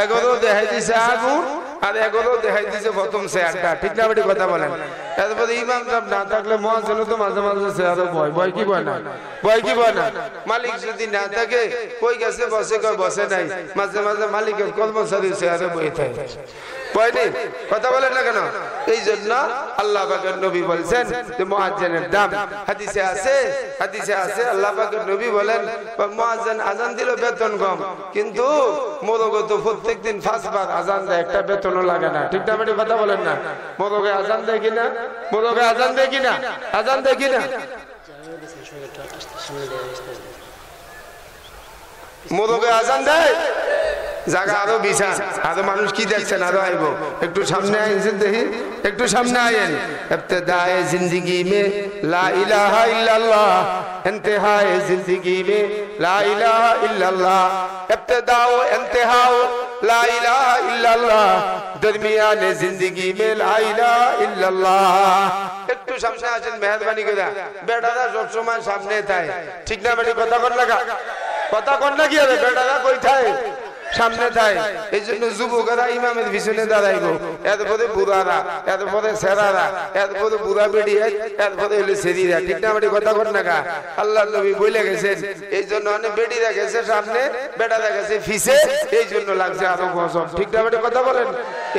এগোরও দেখাই দিছে আগুন আর এগোরও দেখাই দিছে প্রথম চেয়ারটা ঠিক না বলে কথা বলেন এরপরে ইমাম সাহেব না থাকলে মুয়াজ্জিন তো মাঝে মাঝে চেয়ারে বয় কি বয় না মালিক যদি না থাকে কই গেছে বসে কই বসে নাই মাঝে মাঝে মালিকের কর্মচারী চেয়ারে বসে থাকে বয়নি কথা বলেন না কেন এই জন্য আল্লাহ পাকের নবী বলেন যে মুয়াজ্জিনের দাম হাদিসে আছে আল্লাহ পাকের নবী বলেন মুয়াজ্জিন আযান দিলে বেতন কম কিন্তু মোরগে তো প্রত্যেকদিন 5 বার আযান দেয় একটা বেতনও লাগে না ঠিক না আপনি কথা বলেন না মোরগে আযান দেয় কিনা মোরগে আযান দেয় জায়গা আরো বিছা আরো মানুষ কি দেখছেন আরো আইবো একটু সামনে আইছেন দেখি একটু সামনে আইয়েন ইবতিদায়ে জিंदगी में ला इलाहा इल्लल्लाह इंतहाए जिंदगी में ला इलाहा इल्लल्लाह इब्तिदा व इंतहा লা ইলাহা ইল্লাল্লাহ, দরমিয়ানে জিন্দেগি মে লা ইলাহা ইল্লাল্লাহ। একটু সামনে আসেন মেহেরবানি করে, বেটারা সব সময় সামনে থাকে, ঠিক না বেটি? কথা কর লাগা, কথা কর না, কি হবে? বেটারা কই থাকে? সামনে থাকে। এই জন্য যুবকেরা ইমামের পিছনে দাঁড়াইবো, এরপরে বুড়ারা, এরপরে সেরারা, এরপরে বুড়া বেড়ি, এরপরে হইলে সেরিরা, ঠিক না বেটি? কথা কর না। আল্লাহ নবী বলে গেছেন, এই জন্য অনেক বেটিরা গেছে সামনে, বেটারা গেছে পিছে, এই জন্য লাগছে আরো গজব, ঠিক না বেটি? কথা বলেন,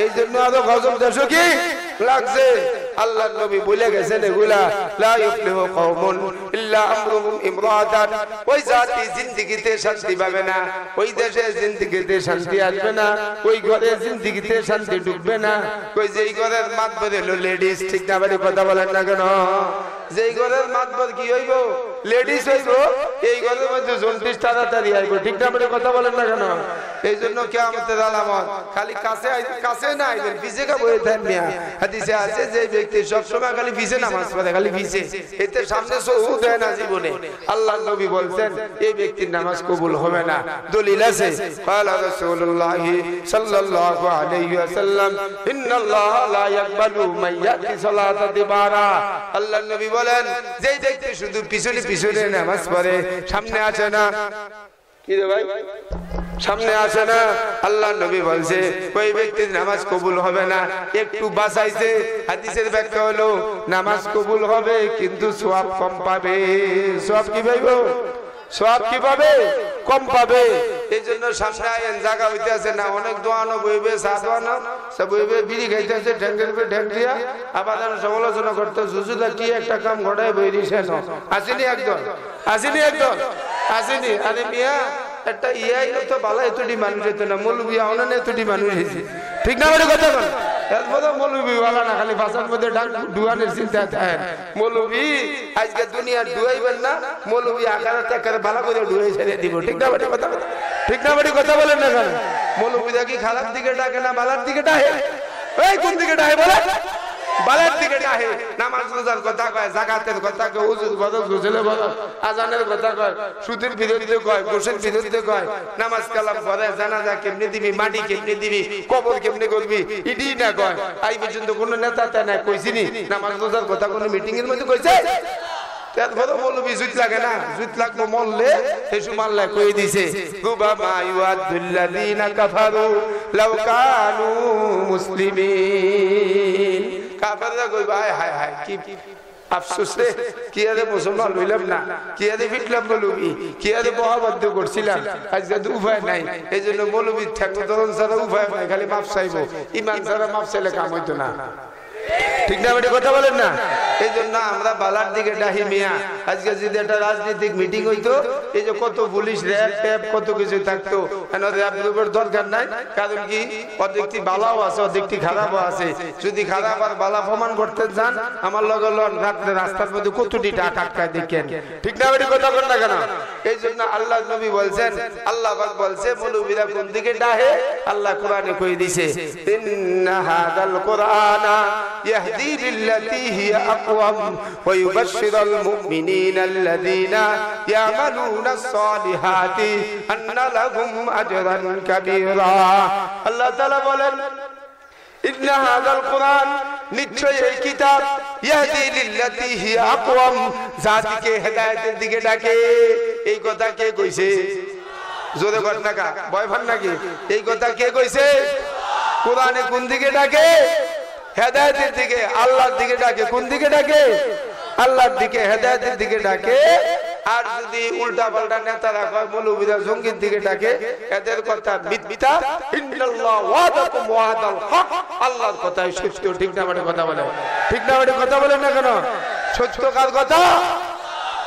এই জন্য আরো গজব দেশ কি লাগছে। আল্লাহ নবী বলে গেছেন এগুলা, লা ইফলিহু কওমুন ইল্লা আমরুহুম ইমরাতান, ওই জাতি জিন্দেগিতে শান্তি পাবে না, ওই দেশে জিন্দেগিতে শান্তি আসবে না, ওই ঘরে জিন্দেগিতে শান্তি ঢুকবে না, ওই যেই ঘরের মাতবর হলো লেডিস, ঠিক না বাড়ি? কথা বলেন না কেন? যেই ঘরের মাতবর কি হইব? লেডিস হইব, এই ঘরের মধ্যে জন্ডিস তাড়াতাড়ি আইব, ঠিক না বাড়ি? কথা বলেন না কেন? এই জন্য কিয়ামতের আলামত খালি কাছে কাছে না আইবেন, পিছে কা বইতে থাকবেন। হাদিসে আছে যে ব্যক্তি সব সময় খালি পিছে নামাজ পড়ে, খালি পিছে, এতে সামনে সওয়াব দেয় না জীবনে। আল্লাহর নবী বলেন এই ব্যক্তির নামাজ কবুল হবে না। দলিল আছে, ক্বালা রাসূলুল্লাহ সাল্লাল্লাহু আলাইহি ওয়াসাল্লাম, ইন্নাল্লাহা লা ইয়াকবালু মাইয়াতি সালাতা দিবারা। আল্লাহর নবী বলেন যেই ব্যক্তি শুধু পিছনে পিছনে নামাজ পড়ে, সামনে আসে না, কি রে ভাই, সামনে আসে না, আল্লাহ নবী বলছে ওই ব্যক্তির নামাজ কবুল হবে না। একটু বাঁচাইছে, হাদিসের ব্যাখ্যা হলো নামাজ কবুল হবে কিন্তু সওয়াব কম পাবে। সওয়াব কি পাইবো? সওয়াব কি পাবে? কম পাবে। এই জন্য সামনে আইন, জায়গা হইতে আছে না, অনেক দোয়ানো বইবে, চা দোয়ানো সব বইবে, বিড়ি খাইতে আছে, ঠ্যাঙ্গের উপরে ঠ্যাং দিয়া আবার সমালোচনা করতে, হুজুরা কি একটা কাম ঘটায় বই দিছে। আসেনি একদম, আসেনি একদম, আসেনি। আরে মিয়া একটা ইয়াই তো বালা এতটি মানুষ হইতো না, মৌলবি আওনা এতটি মানুষ হয়েছে, ঠিক না বলে? কথা বল, এরপরে মৌলবি বালা না, খালি ভাষার মধ্যে ডুয়ানের চিন্তা থাকে। মৌলবি আজকে দুনিয়ার ডুয়াইবেন না, মৌলবি আকারে আকারে বালা করে ডুয়াই ছেড়ে দিব, ঠিক না বলে? কথা বল, ঠিক না বলে? কথা বলেন না কেন? মৌলবিরা কি খারাপ দিকে ডাকে না বালার দিকে ডাকে? এই কোন দিকে ডাকে বলে? বালার দিকে ডাকে। নামাজ রোজার কথা কয়, যাকাতের কথা কয়, ওযুর বদল, গোসলের বদল, আজানের কথা কয়, সুদের বিরুদ্ধে কয়, গোসের বিরুদ্ধে কয়, নামাজ কালাম পড়ে, জানাজা কেমনে দিবি, মাটি কেমনে দিবি, কবর কেমনে করবি, ইডি না কয়। এই পর্যন্ত কোন নেতা তা নাই কইছিনি নামাজ রোজার কথা কোন মিটিং এর মধ্যে কইছে? তারপরে মৌলবি জুত লাগে না, জুত লাগবো মরলে হেসু মাল্লা কই দিছে, রুবামা ইউআদুল্লাযিনা কাফারু লাউ কানু মুসলিমিন। কাফেররা কইবা হায় হায় কি আফসোস রে, কি আরে মুসলমান হইলাম না, কি আরে ফিটলাম মৌলবি, কি আরে মহাবদ্ধ করছিলাম, আজকে তো উপায় নাই। এই জন্য মৌলবি ঠেকো ধরন ছাড়া উপায় নাই, খালি মাপ চাইবো, ইমান ছাড়া মাপ চাইলে কাম হইতো না, ঠিক না বেটা? কথা বলেন না? এই জন্য আমরা বালার দিকে ডাহি মিয়া। আজকে যদি একটা রাজনৈতিক মিটিং হইতো, এই যে কত পুলিশ, র্যাব ট্যাব কত কিছু থাকতো, র্যাবের দরকার নাই। কারণ কি অধিকটি বালাও আছে, অধিকটি খারাপও আছে। যদি খারাপ আর বালা প্রমাণ করতে চান, আমার লগে রাত্রে রাস্তার মধ্যে কতটি টাকা আটকায় দেখেন, ঠিক না বেটি? কথা বলেন না কেন? এই জন্য আল্লাহ নবী বলছেন, আল্লাহ পাক বলছে মৌলবীরা কোন দিকে ডাহে, আল্লাহ কোরআনে কই দিছে, ইন্না হাদাল কুরআনা ইয়াহদি লিল্লাতী হিয়া আকওয়াম ওয়া ইউবাশশিরুল মুমিনিনা আল্লাযীনা ইয়ামালুনাস সালিহাতি আন্না লাহুম আজরান কাবীরা। আল্লাহ তাআলা বলেন, ইন্না হাযাল কুরআন, নিশ্চয় এই কিতাব, ইয়াহদি লিল্লাতী হিয়া আকওয়াম, জাতিকে হেদায়েতের দিকে ডাকে। এই কথা কে কইছে? জোরে কর না কা, ভয় পান নাকি? এই কথা কে কইছে? কোরআনে কোন দিকে ডাকে? হেদায়েতের দিকে, আল্লাহর দিকে ডাকে। কোন দিকে ডাকে? আল্লাহর দিকে, হেদায়েতের দিকে ডাকে। আর যদি উল্টা পাল্টা নেতারা কয় মৌলবীরা জঙ্গির দিকে ডাকে, এদের কথা মিথ্যা। ইন্নাল্লাহ ওয়াদাকুম ওয়াদাল হক, আল্লাহর কথাই সত্য, ঠিক না বেটা? কথা বলে, ঠিক না বেটা? কথা বলেন না কেন? সত্য কার কথা?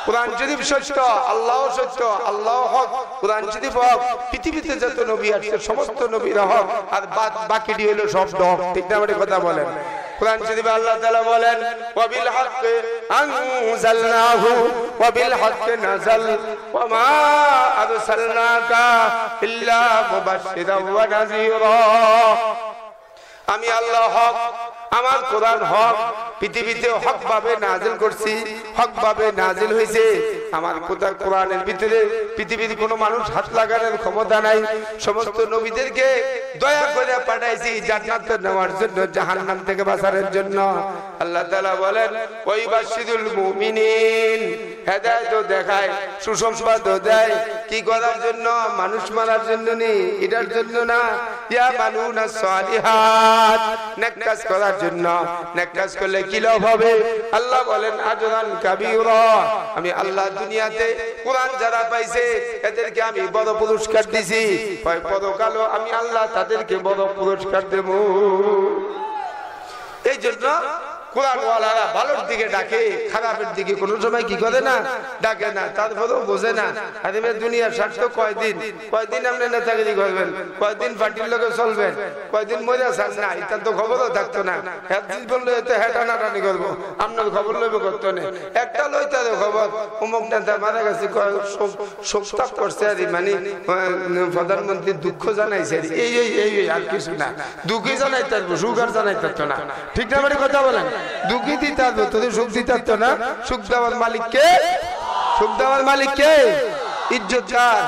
কোরআন শরীফ সত্য, আল্লাহ সত্য, আল্লাহ হক, কোরআন শরীফ হক। পৃথিবীতে যত নবী আসছে সমস্ত নবীরা হক, আর বাকিটি হলো সব হক, ঠিক না বেটা? কথা বলেন। কোরআন শরীফে আল্লাহ তাআলা বলেন, ওয়া বিল হাক্কি আনজালনাহু ওয়া বিল হাক্কি নাযাল ওয়া মা আরসালনাকা ইল্লা মুবাশশিরাও ওয়া নাযীরা। আমি আল্লাহ হক, আমার কোরআন হক, পৃথিবীতে হক ভাবে নাজিল করছি, হক ভাবে নাজিল হয়েছে। আমার কোরআনের ভিতরে পৃথিবীর কোনো মানুষ হাত লাগানোর ক্ষমতা নাই। সমস্ত নবীদেরকে দয়া করে পাঠাইছি জান্নাতে নেওয়ার জন্য, জাহান্নাম থেকে বাঁচানোর জন্য। আল্লাহ তাআলা বলেন ওই বাশিরুল মুমিনিন, হেদায়েত দেখায়, সুসংবাদ দেয়। কি করার জন্য? মানুষ মারার জন্য নেই, এটার জন্য না। ইয়া মালুনা সালিহাত, নেক কাজ করার জন্য। নেক কাজ করলে কি লাভ হবে? আল্লাহ বলেন আজরান কাবীরা। আমি আল্লাহ দুনিয়াতে কোরআন যারা পাইছে এদেরকে আমি বড় পুরস্কার দিছি, পরকালও আমি আল্লাহ তাদেরকে বড় পুরস্কার দেব। এই জন্য কোরআন ওয়ালারা ভালোর দিকে ডাকে, খারাপের দিকে কোন সময় কি করে না, ডাকে না। তারপরেও বোঝে না আরে দুনিয়ার স্বার্থ কয়দিন, কয়দিন আপনি নেতাগিরি করবেন, কয়দিন পার্টির লোকে চলবেন, কয়দিন মরে যান না, এটা তো খবরও থাকতো না। একদিন বললে এতে হেটানাটানি করবো, আপনার খবর লইবে করতো না। একটা লইতে খবর অমুক নেতা মারা গেছে, শোকতাপ করছে আর মানে প্রধানমন্ত্রী দুঃখ জানাইছে, এই এই এই আর কিছু না। দুঃখই জানাইতে পারবো, সুখ আর জানাইতে পারতো না। ঠিক না মানে কথা বলেন? দুঃখী দিতে পারবো, তোদের সুখ দিতে পারতো না। সুখ দেওয়ার মালিক কে? সুখ দেওয়ার মালিক কে? ইজ্জত কার?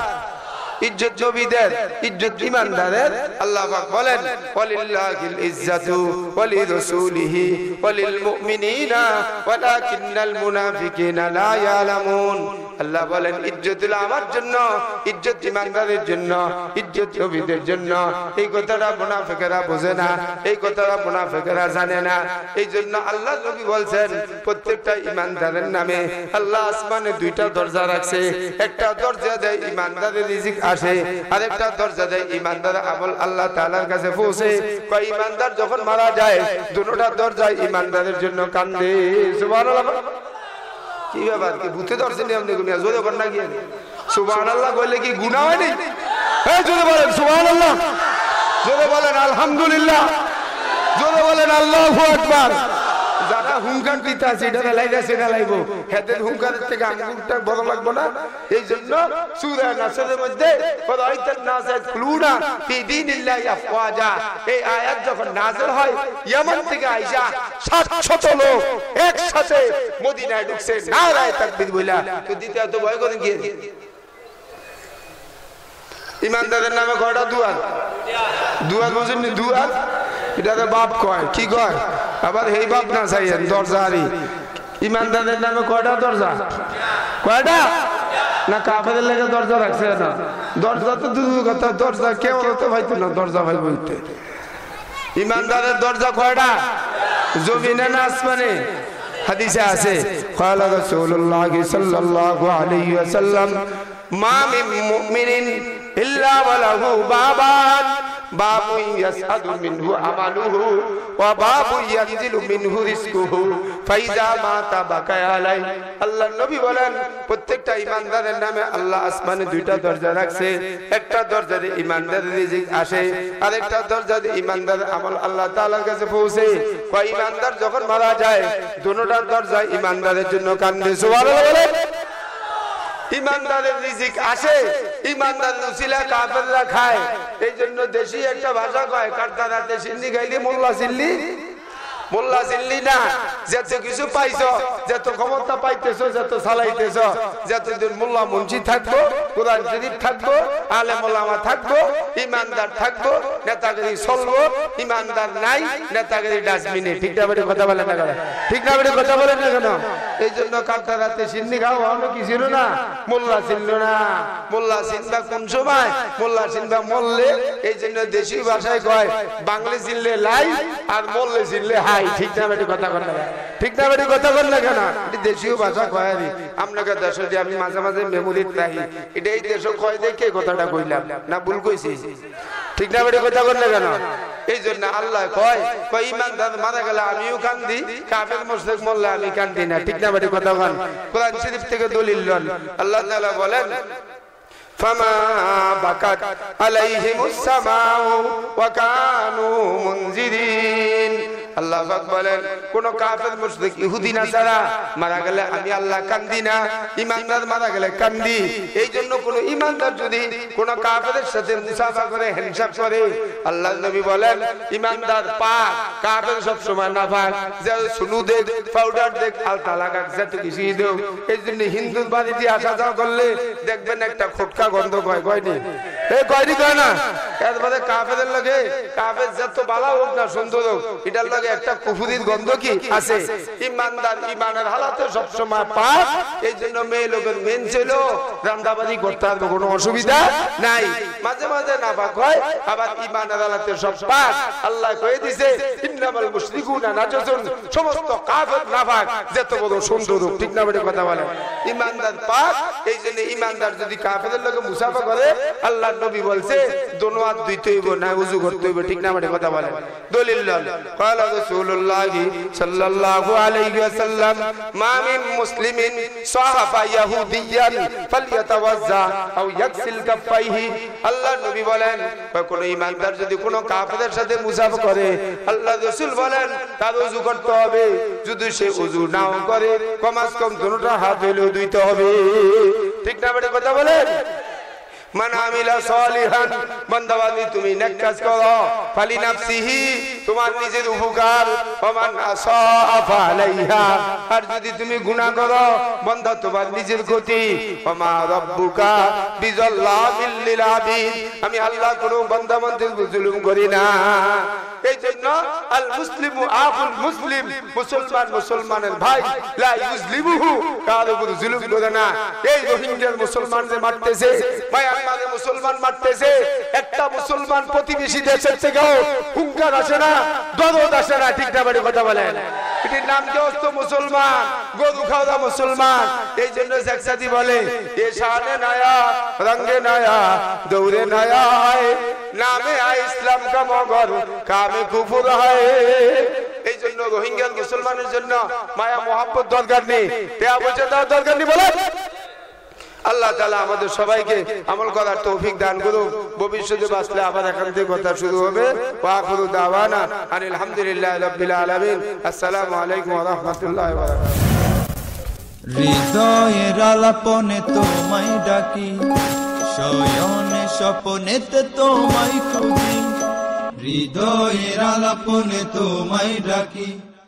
ইজ্জত নবীদের, ইজ্জত ঈমানদারের। আল্লাহ পাক বলেন ওয়ালিল্লাহিল ইজ্জাতু ওয়ালিরাসূলিহি ওয়ালিল মুমিনিনা ওয়ালাকিন্নাল মুনাফিকিনা লা ইয়ালামুন। আল্লাহ বলেন ইজ্জত হলো আমার জন্য, ইজ্জত ঈমানদারের জন্য, ইজ্জত নবীদের জন্য। এই কথাটা মুনাফিকেরা বোঝে না, এই কথাটা মুনাফিকেরা জানে না। এই জন্য আল্লাহ নবী বলছেন প্রত্যেকটা ঈমানদারের নামে আল্লাহ আসমানে দুইটা দরজা রাখছে। একটা দরজা দেয় ঈমানদারের রিজিক আসে, আরেকটা দরজা দেয় ঈমানদার আমল আল্লাহ তাআলার কাছে পৌঁছে। কয় ঈমানদার যখন মারা যায় দুটোটা দরজায় ঈমানদারের জন্য কান্দে। সুবহানাল্লাহ। কি ব্যাপার, কি ভূতে ধরছেন আপনি? গুনিয়া জোরে কর না গিয়ে সুবহানাল্লাহ কইলে কি গুনাহ হয় না? এই জোরে বলেন সুবহানাল্লাহ, জোরে বলেন আলহামদুলিল্লাহ, জোরে বলেন আল্লাহু আকবার। যারা হুঙ্কার দিতে আছে এটা লাইলা সেটা লাইবো, হেদের হুঙ্কারের থেকে আঙ্গুলটা বড় লাগবো না। এই জন্য সূরা নাসরের মধ্যে ফারাইতান নাসাত কুলুনা ফি দীনিল্লাহি আফওয়াজা, এই আয়াত যখন নাযিল হয় ইয়ামান থেকে আয়েশা 700 লোক একসাথে মদিনায় ঢুকছে নারায়ে তাকবীর বইলা। তো দ্বিতীয় তো ভয় করেন কি? ঈমানদারের নামে কয়টা দুয়ার? দুয়ার বুঝেন নি? দুয়ার এটাতে বাপ কয়, কি কয়? আবার এই বাপ না চাইয়েন দরজারি। ঈমানদারের নামে কয়টা দরজা? কয়টা? না কাফেরের লেগে দরজা রাখছে না? দরজা তো দূরের কথা, দরজা কেউ হতে পাইতো না, দরজা ভাই বলতে। ঈমানদারের দরজা কয়টা? জমিনে না আসমানে? হাদিসে আছে ক্বালা রাসূলুল্লাহ সাল্লাল্লাহু আলাইহি ওয়াসাল্লাম মা মিন মুমিনিন ইল্লা ওয়ালাহু বাবান, বাবু ইয়াসআদু মিনহু আমালুহু ওয়া বাবু ইয়ানজিলু মিনহু রিজকুহু ফাইজা মাতা বাকায়া আলাই। আল্লাহর নবী বলেন প্রত্যেকটা ঈমানদারের নামে আল্লাহ আসমানে দুইটা দরজা রাখছে। একটা দরজাতে ঈমানদারের রিজিক আসে, আরেকটা দরজাতে ঈমানদারের আমল আল্লাহ তাআলার কাছে পৌঁছে। কয় ঈমানদার যখন মারা যায় দুটোটা দরজা ঈমানদারের জন্য কান্দে। সুবহানাল্লাহ বলেন। ঈমানদারের রিজিক আসে, ঈমানদারের উসিলা কাফেররা খায়। এই জন্য দেশি একটা ভাষা কয়, কারদারাতে সিন্নি খাইলি মোল্লা সিল্লি। মোল্লা সিল্লি না, যত কিছু পাইছো, যত ক্ষমতা পাইতেছো, যত চালাইতেছো, যতদিন মোল্লা মুন্সি থাকবো, কোরআন শরীফ থাকবো, আলেম ওলামা থাকবো, ঈমানদার থাকবো, নেতাগিরি চলবো। ঈমানদার নাই, নেতাগিরি ডাস্টবিনে। ঠিক না বেটে কথা বলেন না কেন? ঠিক না বেটে কথা বলেন না কেন? এই জন্য কারদারাতে সিন্নি খাওয়া অন্য কি ছিল না? মোল্লা ছিল না। মোল্লা চিনবা কোন সময়? মোল্লা চিনবা মরলে। এই জন্য দেশি ভাষায় কয় বাংলা চিনলে লাই আর মরলে চিনলে হাই। ঠিক না বেটি কথা বল না? ঠিক না বেটি কথা বল না কেন? দেশীয় ভাষা কয় আরে আপনাকে দেশে যে আমি মাঝে মাঝে মেমোরি রাখি, এটা এই দেশ কয় দেখে কথাটা কইলাম না, ভুল কইছি? ঠিক না বেটি কথা বল না কেন? এই জন্য আল্লাহ কয় কয় ঈমানদার মারা গেলে আমিও কান্দি, কাফের মুশরিক মরলে আমি কান্দি না। ঠিক না বেটি কথা বল? কোরআন শরীফ থেকে দলিল লন। আল্লাহ তাআলা বলেন ফামা বাকাত আলাইহিমুস সামাউ ওয়া কানু মুনজিরিন। আল্লাহ পাক বলেন কোন কাফের মুশরিক ইহুদি নাসারা মারা গেলে আমি আল্লাহ কান্দি না, ঈমানদার মারা গেলে কান্দি। এই জন্য কোন ঈমানদার যদি কোন কাফেরের সাথে মুসাফা করে, হ্যান্ডশেক করে, আল্লাহর নবী বলেন ঈমানদার পাক, কাফের সব সময় নাপাক। যে সুনু দে, পাউডার দে, আলতা লাগা, যত কিছু দেও। এই জন্য হিন্দুর বাড়িতে আসা যাওয়া করলে দেখবেন একটা খোটকা গন্ধ কয়নি, এই কয়নি কয় না। এরপরে কাফেরের লগে, কাফের যত বালা হোক না সুন্দর হোক, এটার লগে একটা কুফুরির গন্ধ কি আছে। ঈমানদার ঈমানের হালাতে সব সময় পাক। এই জন্য মেয়ে লোকের মেন ছিল রান্দাবাড়ি করতে হবে, কোনো অসুবিধা নাই। মাঝে মাঝে নাপাক হয়, আবার ঈমানের হালাতে সব পাক। আল্লাহ কয়ে দিয়েছে ইন্নামাল মুশরিকুনা নাজাসুন, সমস্ত কাফের নাপাক, যত বড় সুন্দর হোক। ঠিক না বেটা কথা বলে? ঈমানদার পাক। এই জন্য ঈমানদার যদি কাফেরের লগে মুসাফা করে, আল্লাহর নবী বলছে দোনো হাত ধুইতে হইব না, ওযু করতে হইব। ঠিক না বেটা কথা বলে? দলিল قال رسول الله صلى الله عليه وسلم ما من مسلم صاحب يهوديا فليتوضا او يغسل كفيه। আল্লাহ নবী বলেন কোন ঈমানদার যদি কোন কাফেরের সাথে মুসাফা করে, আল্লাহ রাসূল বলেন তার ওযু করতে হবে। যদি সে ওযু নাও করে, কমাস কম দুটোটা হাত ধুইলে ধুইতে হবে। ঠিক না বেটা কথা বলেন? মান আমিলা সালিহান, বান্দাবান্দি তুমি নেক কাজ করো, ফালি নাফসিহি, তোমার নিজের উপকার, ওমান আসাফা আলাইহা, আর যদি তুমি গুনাহ করো বান্দা তোমার নিজের ক্ষতি। ওমা রাব্বুকা বিযাল্লামিল লিল আবিদ, আমি আল্লাহ কোনো বান্দা বান্দির জুলুম করি না। এই জন্য আল মুসলিমু আখুল মুসলিম, মুসলমান মুসলমানের ভাই, লা ইউজলিমুহু, কার উপর জুলুম করে না। এই রোহিঙ্গার মুসলমান যে মারতেছে, মায়ানমারে মুসলমান মারতেছে, একটা মুসলমান প্রতিবেশী দেশের থেকেও হুঙ্কার আসে না, দরদ আসে না। ঠিক না বেটা কথা বলেন? এটির নাম কি হস্ত মুসলমান, গরু খাওয়া মুসলমান। এই জন্য শেখসাদি বলে এ শানে নয়া, রঙে নয়া, দৌড়ে নয়া হয়, নামে আয় ইসলাম কা মগর, কামে কুফর হয়। এই জন্য রোহিঙ্গা মুসলমানের জন্য মায়া মোহাব্বত দরকার নেই, টেয়া পয়সা দেওয়ার দরকার নেই। বলেন আল্লাহ তাআলা আমাদের সবাইকে আমল করার তৌফিক দান করুন। ভবিষ্যতে বাঁচলে আবার এখান থেকে কথা শুরু হবে। ওয়া আখিরু দাওয়ানা আনিল হামদুলিল্লাহি রাব্বিল আলামিন। আসসালামু আলাইকুম ওয়া রাহমাতুল্লাহি ওয়া বারাকাতুহু। হৃদয়ের আলাপনে তোমায় ডাকি, শয়নে স্বপনেতে তোমায় খুঁজি, হৃদয়ের আলাপনে তোমায় ডাকি।